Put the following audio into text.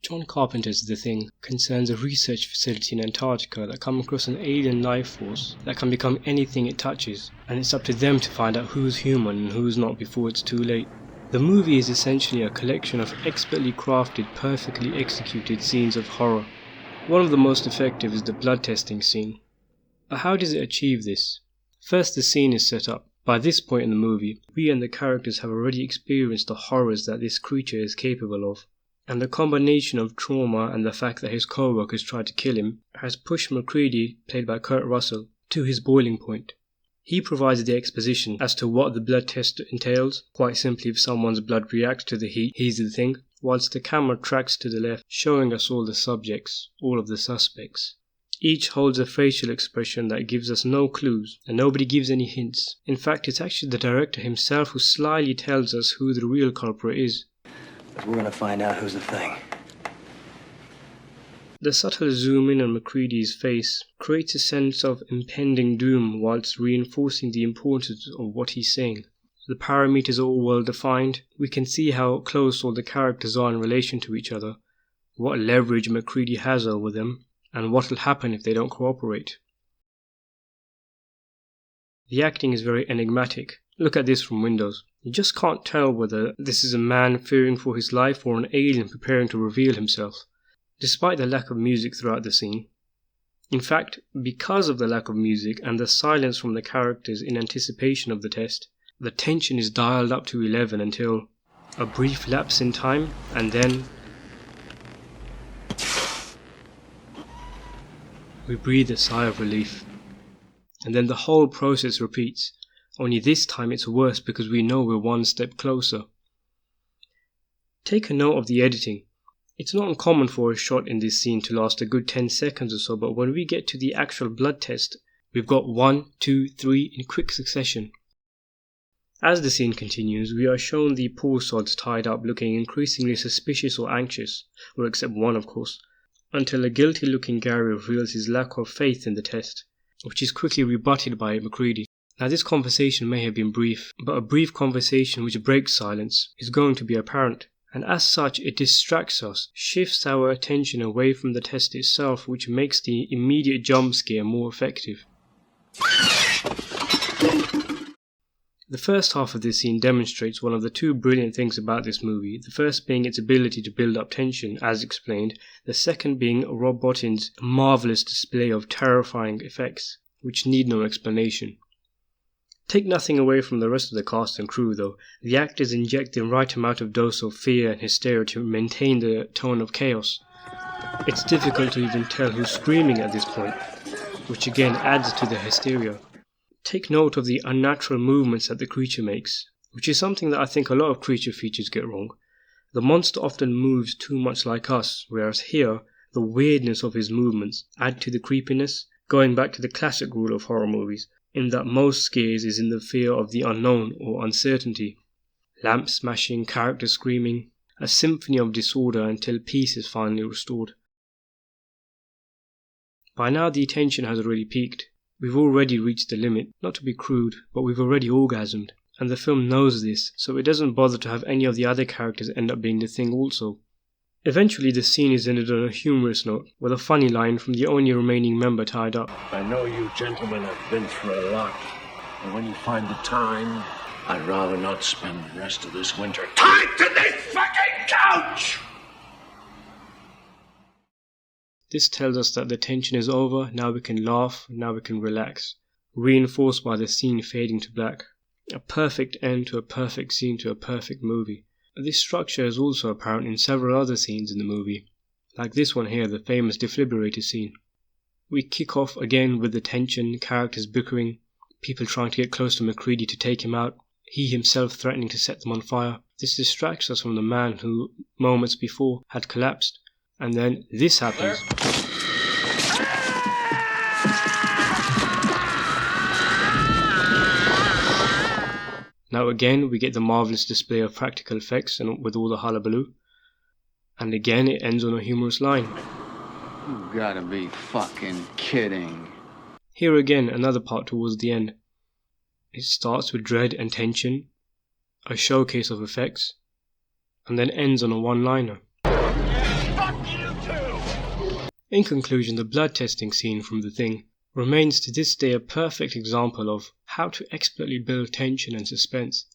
John Carpenter's The Thing concerns a research facility in Antarctica that come across an alien life force that can become anything it touches, and it's up to them to find out who's human and who's not before it's too late. The movie is essentially a collection of expertly crafted, perfectly executed scenes of horror. One of the most effective is the blood testing scene. But how does it achieve this? First, the scene is set up. By this point in the movie, we and the characters have already experienced the horrors that this creature is capable of. And the combination of trauma and the fact that his co-workers tried to kill him has pushed MacReady, played by Kurt Russell, to his boiling point. He provides the exposition as to what the blood test entails. Quite simply, if someone's blood reacts to the heat, he's the thing, whilst the camera tracks to the left, showing us all the subjects, all of the suspects. Each holds a facial expression that gives us no clues, and nobody gives any hints. In fact, it's actually the director himself who slyly tells us who the real culprit is. But we're gonna find out who's the thing. The subtle zoom in on MacReady's face creates a sense of impending doom whilst reinforcing the importance of what he's saying. The parameters are all well defined. We can see how close all the characters are in relation to each other, what leverage MacReady has over them, and what will happen if they don't cooperate. The acting is very enigmatic. Look at this from Windows. You just can't tell whether this is a man fearing for his life or an alien preparing to reveal himself, despite the lack of music throughout the scene. In fact, because of the lack of music and the silence from the characters in anticipation of the test, the tension is dialed up to 11 until a brief lapse in time, and then we breathe a sigh of relief. And then the whole process repeats, only this time it's worse because we know we're one step closer. Take a note of the editing. It's not uncommon for a shot in this scene to last a good 10 seconds or so, but when we get to the actual blood test, we've got 1, 2, 3 in quick succession. As the scene continues, we are shown the poor sods tied up looking increasingly suspicious or anxious, or except one of course, until a guilty-looking Gary reveals his lack of faith in the test, which is quickly rebutted by MacReady. Now this conversation may have been brief, but a brief conversation which breaks silence is going to be apparent, and as such it distracts us, shifts our attention away from the test itself, which makes the immediate jump scare more effective. The first half of this scene demonstrates one of the two brilliant things about this movie, the first being its ability to build up tension, as explained, the second being Rob Bottin's marvellous display of terrifying effects, which need no explanation. Take nothing away from the rest of the cast and crew though, the actors inject the right amount of dose of fear and hysteria to maintain the tone of chaos. It's difficult to even tell who's screaming at this point, which again adds to the hysteria. Take note of the unnatural movements that the creature makes, which is something that I think a lot of creature features get wrong. The monster often moves too much like us, whereas here, the weirdness of his movements add to the creepiness, going back to the classic rule of horror movies, in that most scares is in the fear of the unknown or uncertainty. Lamp smashing, characters screaming, a symphony of disorder until peace is finally restored. By now the tension has already peaked. We've already reached the limit, not to be crude, but we've already orgasmed, and the film knows this, so it doesn't bother to have any of the other characters end up being the thing also. Eventually the scene is ended on a humorous note, with a funny line from the only remaining member tied up. I know you gentlemen have been through a lot, and when you find the time, I'd rather not spend the rest of this winter tied to this fucking couch! This tells us that the tension is over, now we can laugh, now we can relax, reinforced by the scene fading to black. A perfect end to a perfect scene to a perfect movie. This structure is also apparent in several other scenes in the movie, like this one here, the famous defibrillator scene. We kick off again with the tension, characters bickering, people trying to get close to MacReady to take him out, he himself threatening to set them on fire. This distracts us from the man who, moments before, had collapsed. And then this happens. Now again we get the marvellous display of practical effects and with all the hullabaloo. And again it ends on a humorous line. You gotta be fucking kidding. Here again another part towards the end. It starts with dread and tension, a showcase of effects, and then ends on a one-liner. Fuck In conclusion, the blood testing scene from The Thing remains to this day a perfect example of how to expertly build tension and suspense,